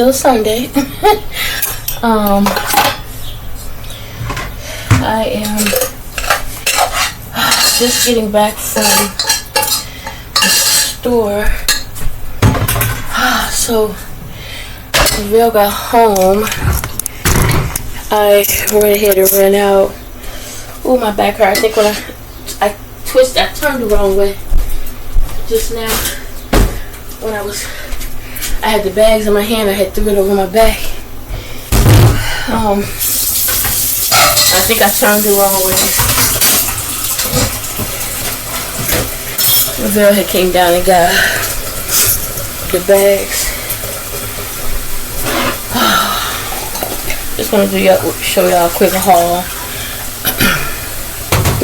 still Sunday. I am just getting back from the store. So when Bill got home, I went ahead and ran out. Oh, my back hurt. I think when I turned the wrong way just now. When I had the bags in my hand, I had threw it over my back. I think I turned the wrong way. Lavelle had came down and got the bags. Just gonna show y'all a quick haul.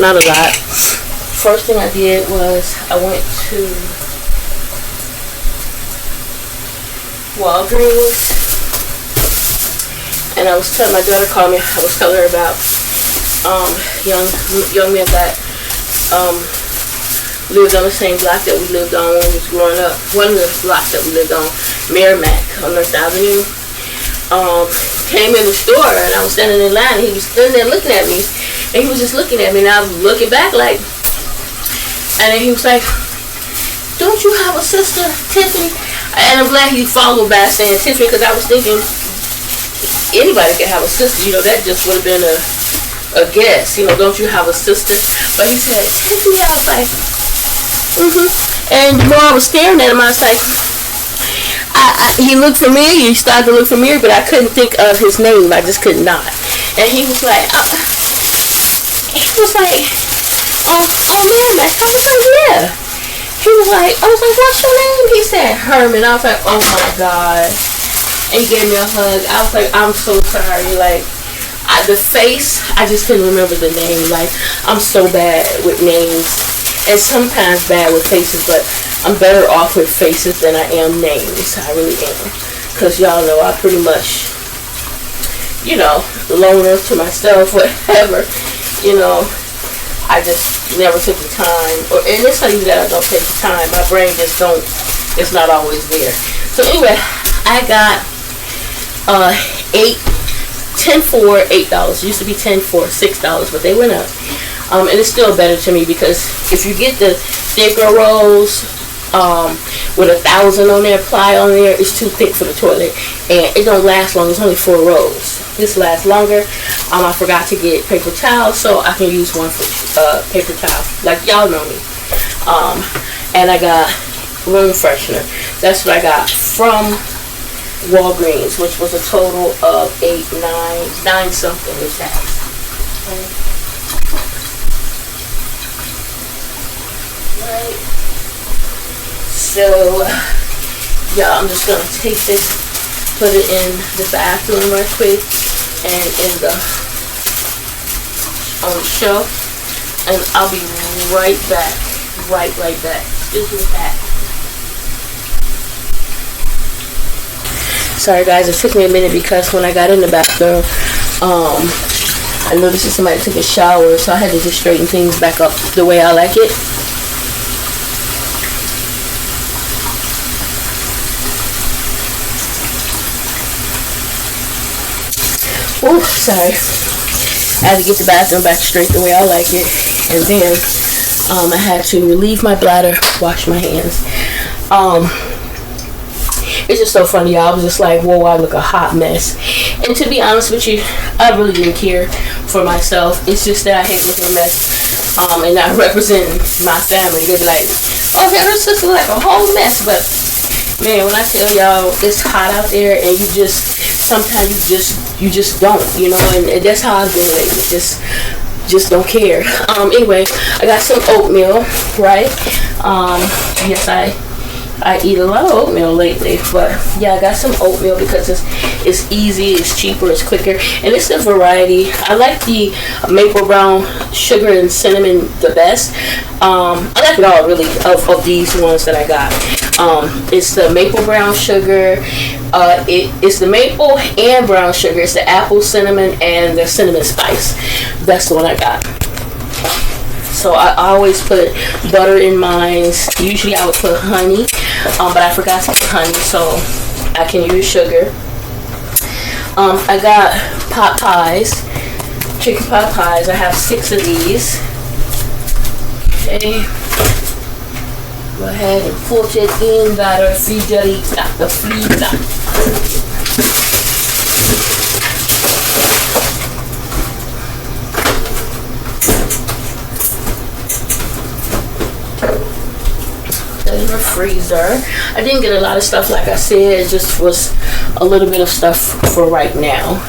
Not a lot. First thing I did was I went to Walgreens, and I was telling my daughter called me. I was telling her about young men that lived on the same block that we lived on when we was growing up. One of the blocks that we lived on, Merrimack on North Avenue. Came in the store, and I was standing in line, and he was standing there looking at me, and he was just looking at me, and I was looking back like, and then he was like, "Don't you have a sister, Tiffany?" And I'm glad he followed by saying Tiffany, because I was thinking anybody could have a sister, that just would have been a guess, don't you have a sister? But he said Tiffany. I was like, and the more I was staring at him, I was like, he looked familiar. He started to look familiar, but I couldn't think of his name. I just could not. And he was like, oh, Merrimack. I was like, yeah. He was like, I was like, what's your name? He said Herman. I was like, oh my God. And he gave me a hug. I was like, I'm so sorry. Like, the face, I just couldn't remember the name. Like, I'm so bad with names, and sometimes bad with faces, but I'm better off with faces than I am names. I really am. Because y'all know I pretty much, loner to myself, whatever. I just never took the time. And it's not even that I don't take the time. My brain just it's not always there. So anyway, I got 10 for $8. Used to be 10 for $6, but they went up. And it's still better to me because if you get the thicker rolls with 1,000 on there, ply on there, it's too thick for the toilet, and it don't last long. It's only 4 rolls. This lasts longer. I forgot to get paper towels, so I can use one for paper towel. Like y'all know me. And I got room freshener. That's what I got from Walgreens, which was a total of nine something with tax. Right. So, yeah, I'm just gonna take this, put it in the bathroom right quick, and on the shelf, and I'll be right back. Right back. Excuse me, back. Sorry guys, it took me a minute because when I got in the bathroom, I noticed that somebody took a shower, so I had to just straighten things back up the way I like it. Oh, sorry. I had to get the bathroom back straight the way I like it, and then I had to relieve my bladder, wash my hands. It's just so funny, y'all. I was just like, whoa, I look a hot mess. And to be honest with you, I really didn't care for myself. It's just that I hate looking a mess, and not representing my family. They'd be like, oh, yeah, her sister like a whole mess. But man, when I tell y'all it's hot out there, and sometimes you just don't, and that's how I've been lately. Just don't care. Anyway, I got some oatmeal, right? Yes, I eat a lot of oatmeal lately, but yeah, I got some oatmeal because it's easy, it's cheaper, it's quicker, and it's a variety. I like the maple brown sugar and cinnamon the best. I like it all really of these ones that I got. It's the maple brown sugar. It's the maple and brown sugar. It's the apple cinnamon and the cinnamon spice. That's the one I got. So I always put butter in mine. Usually I would put honey, but I forgot to put honey, so I can use sugar. I got pot pies, chicken pot pies. I have 6 of these. Okay. Go ahead and put it in the refrigerator. The freezer. In the freezer. I didn't get a lot of stuff, like I said. It just was a little bit of stuff for right now.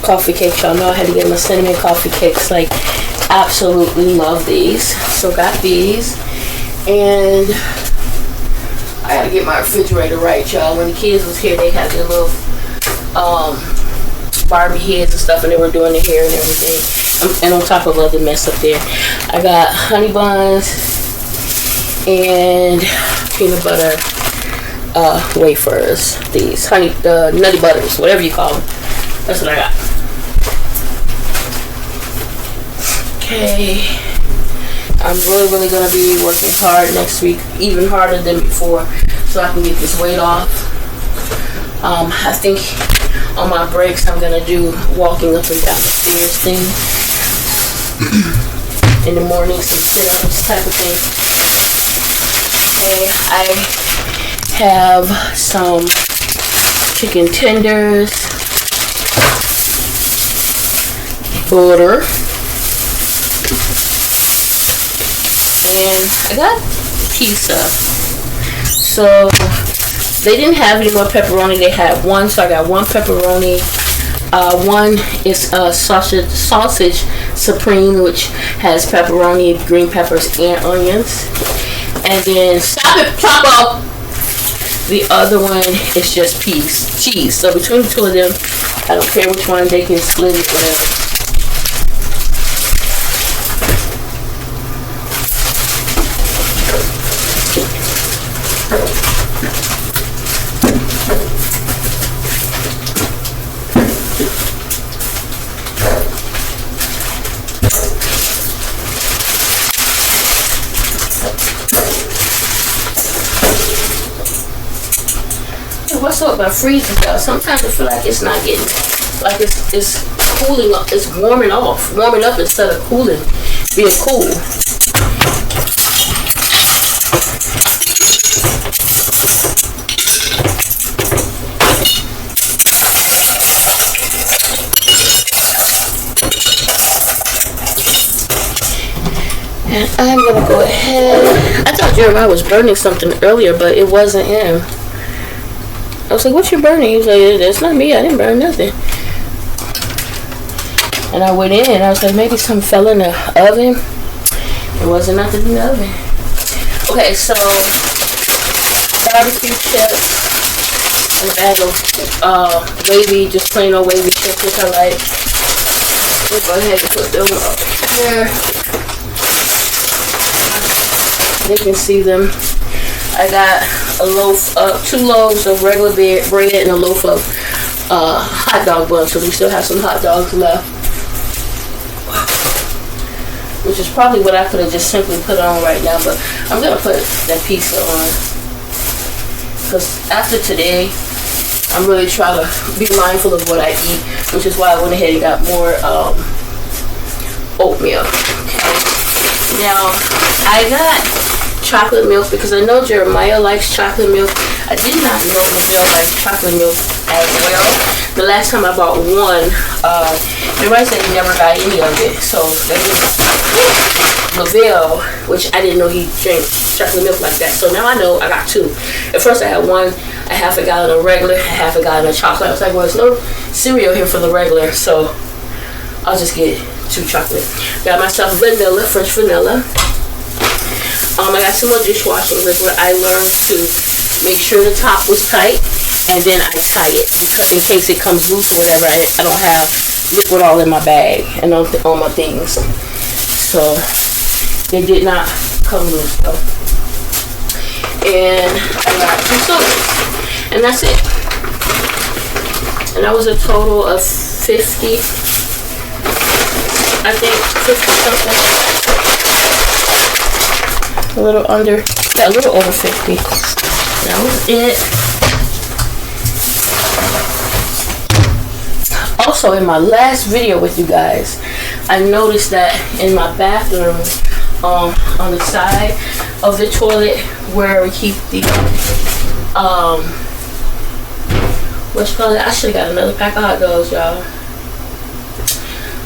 Coffee cakes, y'all know I had to get my cinnamon coffee cakes. Like, absolutely love these. So got these, and I gotta get my refrigerator right, y'all. When the kids was here, they had their little Barbie heads and stuff, and they were doing the hair and everything. And on top of other mess up there, I got honey buns and peanut butter wafers. These honey nutty butters, whatever you call them. That's what I got. Okay, I'm really gonna be working hard next week, even harder than before, so I can get this weight off. I think on my breaks I'm gonna do walking up and down the stairs thing in the morning, some sit-ups type of thing. Okay, I have some chicken tenders, butter, and I got pizza. So they didn't have any more pepperoni. They had one, so I got one pepperoni. One is sausage supreme, which has pepperoni, green peppers, and onions. And then stop it, Ploppo. The other one is just cheese. So between the two of them, I don't care which one, they can split it, whatever. What's up with my freezer, though? Sometimes I feel like it's not getting, like it's cooling up, it's warming up instead of cooling, being cool. And I'm gonna go ahead. I thought Jeremiah was burning something earlier, but it wasn't him. I was like, what you burning? He was like, that's not me. I didn't burn nothing. And I went in and I was like, maybe something fell in the oven. It wasn't nothing in the oven. Okay, so barbecue chips and a bag of wavy, just plain old wavy chips, which I like. We'll go ahead and put them up here. You can see them. I got a loaf, 2 loaves of regular bread and a loaf of hot dog buns. So we still have some hot dogs left, which is probably what I could have just simply put on right now. But I'm gonna put that pizza on because after today, I'm really trying to be mindful of what I eat, which is why I went ahead and got more oatmeal. Okay. Now I got chocolate milk because I know Jeremiah likes chocolate milk. I did not know Lavelle likes chocolate milk as well. The last time I bought one, everybody said he never got any of it. So Lavelle, which I didn't know he drank chocolate milk like that. So now I know I got 2. At first I had one, a half a gallon of regular, a half a gallon of chocolate. I was like, well, there's no cereal here for the regular, so I'll just get 2 chocolate. Got myself vanilla, French vanilla. I got some more dishwashing liquid. I learned to make sure the top was tight, and then I tie it because in case it comes loose or whatever, I don't have liquid all in my bag and on my things. So they did not come loose though. And I got 2 sodas, and that's it. And that was a total of 50. I think 50 something. A little under, yeah, a little over 50. That was it. Also, in my last video with you guys, I noticed that in my bathroom, on the side of the toilet where we keep the what's called it? I should have got another pack of hot dogs, y'all.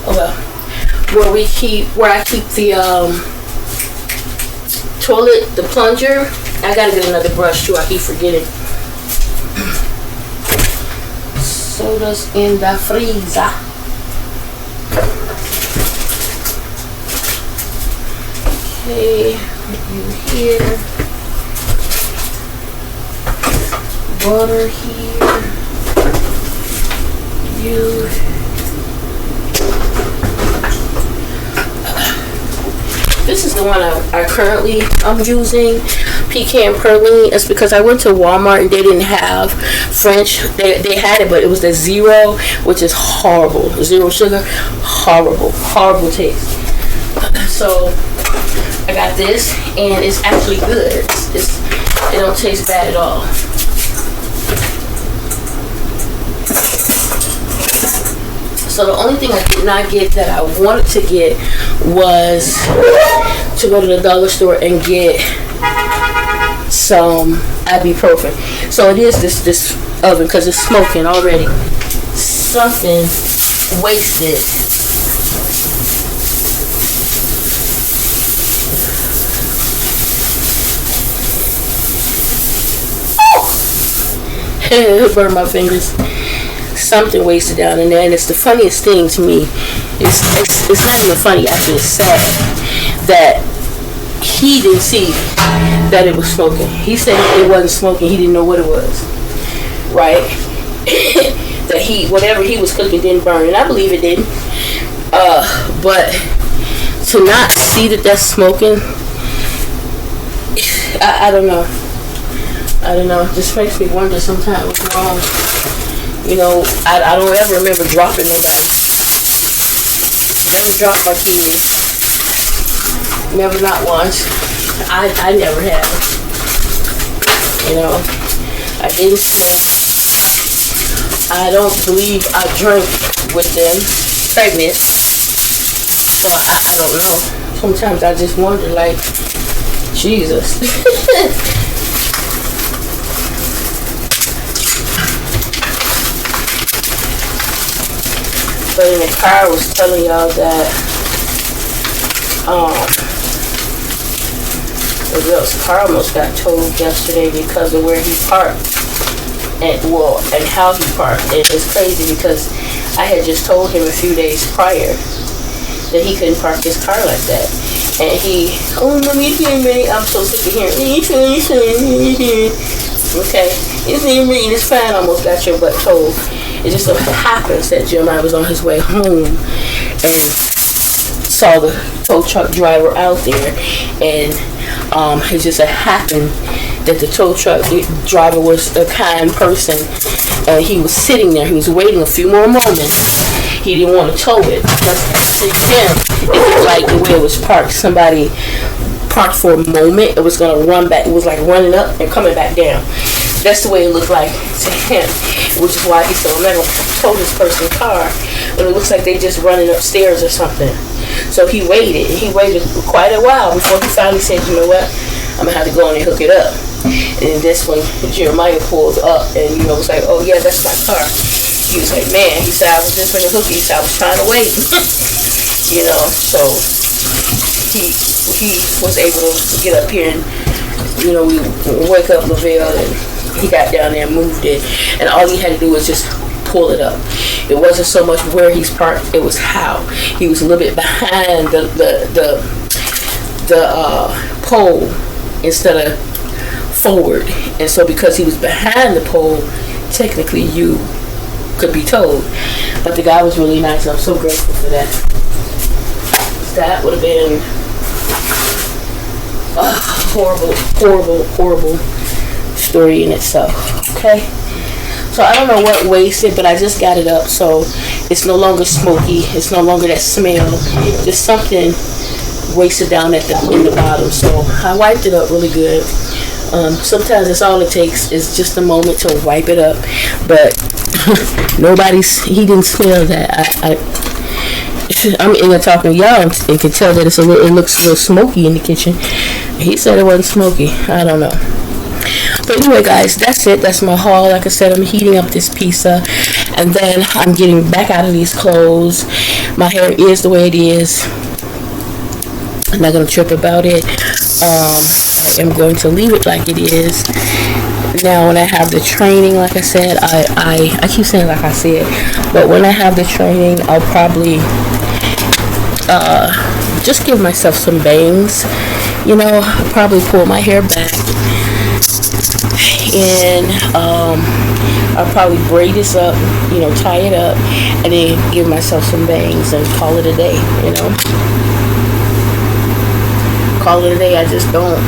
Oh well. Where I keep the toilet, the plunger. I gotta get another brush too. I keep forgetting. Sodas in the freezer. Okay, you here. Butter here. You. This is the one I currently am using, Pecan Praline. It's because I went to Walmart and they didn't have French. They had it, but it was the zero, which is horrible. Zero sugar, horrible taste. So I got this, and it's actually good. It don't taste bad at all. So the only thing I did not get that I wanted to get was to go to the dollar store and get some ibuprofen. So it is this oven because it's smoking already. Something wasted. It burned my fingers. Something wasted down in there, and it's the funniest thing to me. It's not even funny, actually it's sad that he didn't see that it was smoking. He said it wasn't smoking, he didn't know what it was, right? That whatever he was cooking didn't burn, and I believe it didn't. But to not see that that's smoking, I don't know. It just makes me wonder sometimes what's wrong. You know, I don't ever remember dropping nobody. Never dropped my kids. Never, not once. I never have. You know, I didn't smoke. I don't believe I drank with them pregnant. So I don't know. Sometimes I just wonder, like, Jesus. But in the car, I was telling y'all that the girl's car almost got towed yesterday because of where he parked and how he parked. And it's crazy because I had just told him a few days prior that he couldn't park his car like that. And he, oh, mommy, I'm so sick of hearing. Okay, it's fine. Almost got your butt towed. It just so happens that Jeremiah was on his way home and saw the tow truck driver out there, and it just so happened that the tow truck driver was a kind person, and he was sitting there. He was waiting a few more moments. He didn't want to tow it because to him it looked like the way it was parked. Somebody parked for a moment. It was gonna run back. It was like running up and coming back down. That's the way it looked like to him, which is why he said, I'm not going to tow this person's car, but it looks like they just running upstairs or something. So he waited. He waited quite a while before he finally said, you know what, I'm going to have to go in and hook it up. And that's when Jeremiah pulled up and, was like, oh, yeah, that's my car. He was like, man, he said, I was just going to hook it. He said, I was trying to wait. So he was able to get up here and, we wake up Lavelle, and he got down there and moved it, and all he had to do was just pull it up. It wasn't so much where he's parked, it was how. He was a little bit behind the pole instead of forward, and so because he was behind the pole, technically you could be towed. But the guy was really nice, and I'm so grateful for that. That would have been horrible story in itself. Okay, so I don't know what wasted, but I just got it up, so it's no longer smoky. It's no longer that smell. Just something wasted down in the bottom. So I wiped it up really good. Sometimes that's all it takes is just a moment to wipe it up. But he didn't smell that. I'm in there talking to y'all and can tell that it looks a little smoky in the kitchen. He said it wasn't smoky. I don't know. But anyway, guys, that's it. That's my haul. Like I said, I'm heating up this pizza, and then I'm getting back out of these clothes. My hair is the way it is. I'm not gonna trip about it. I am going to leave it like it is. Now, when I have the training, like I said, I keep saying like I said, but when I have the training, I'll probably just give myself some bangs. You know, I'll probably pull my hair back, and I'll probably braid this up, you know, tie it up, and then give myself some bangs and call it a day, you know. Call it a day. I just don't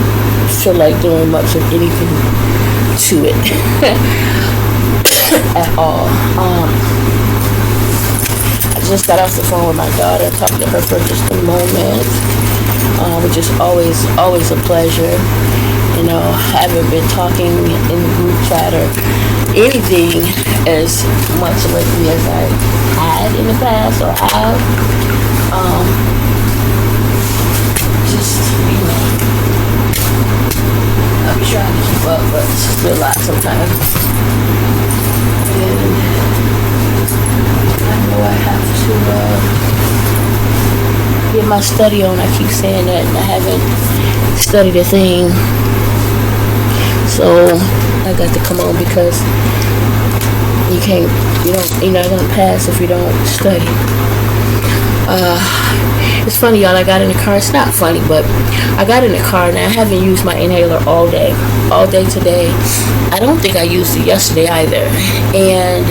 feel like doing much of anything to it at all. I just got off the phone with my daughter, talked to her for just a moment, which is always a pleasure. You know, I haven't been talking in the group chat or anything as much lately as I had in the past or have. Just, you know, I'll be trying to keep up, but it's just a lot sometimes. And I know I have to get my study on. I keep saying that, and I haven't studied a thing. So I got to come on because you're not gonna pass if you don't study. It's funny, y'all. I got in the car. It's not funny, but I got in the car and I haven't used my inhaler all day today. I don't think I used it yesterday either. And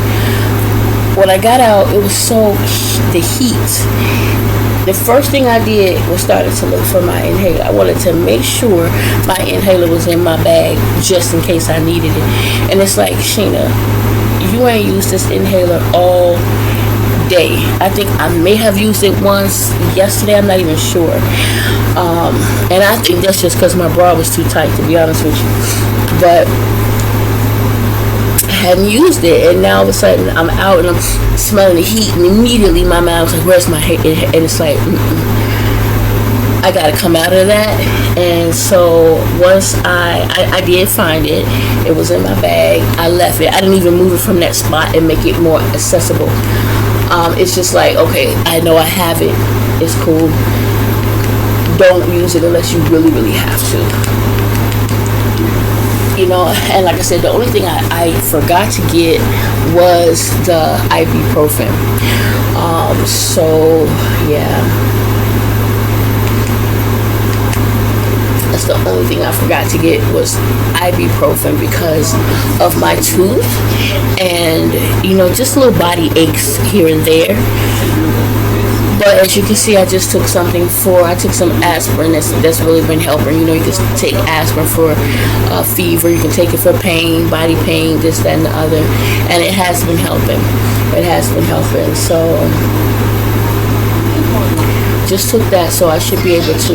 when I got out, it was the heat. The first thing I did was started to look for my inhaler. I wanted to make sure my inhaler was in my bag just in case I needed it. And it's like, Sheena, you ain't used this inhaler all day. I think I may have used it once yesterday. I'm not even sure. And I think that's just because my bra was too tight, to be honest with you. But I hadn't used it, and now all of a sudden I'm out and I'm smelling the heat, and immediately my mind was like, where's my hair? And it's like, I gotta come out of that. And so once I did find it, it was in my bag. I left it. I didn't even move it from that spot and make it more accessible. It's just like, okay, I know I have it. It's cool. Don't use it unless you really, really have to. You know, and like I said, the only thing I forgot to get was the ibuprofen. So yeah, that's the only thing I forgot to get was ibuprofen because of my tooth, and you know, just little body aches here and there. But as you can see, I just took I took some aspirin that's really been helping. You know, you can take aspirin for fever, you can take it for pain, body pain, this, that, and the other. And it has been helping. So just took that, so I should be able to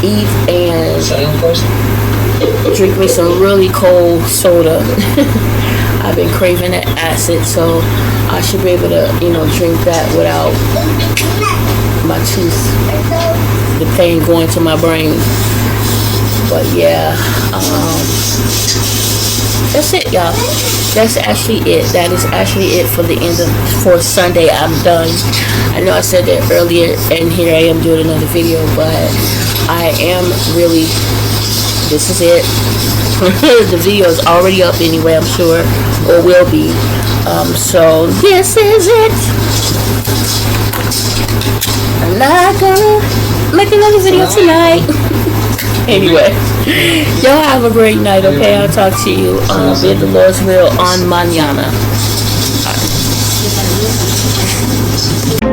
eat and drink me some really cold soda. I've been craving that acid, so I should be able to, you know, drink that without my tooth, the pain going to my brain. But yeah, that's it, y'all. That's actually it. That is actually it for Sunday. I'm done. I know I said that earlier, and here I am doing another video, but I am really, this is it. The video is already up anyway, I'm sure, or will be. So this is it. I'm not gonna make another video tonight. Anyway, y'all have a great night, okay? I'll talk to you with the Lord's will on mañana. Bye.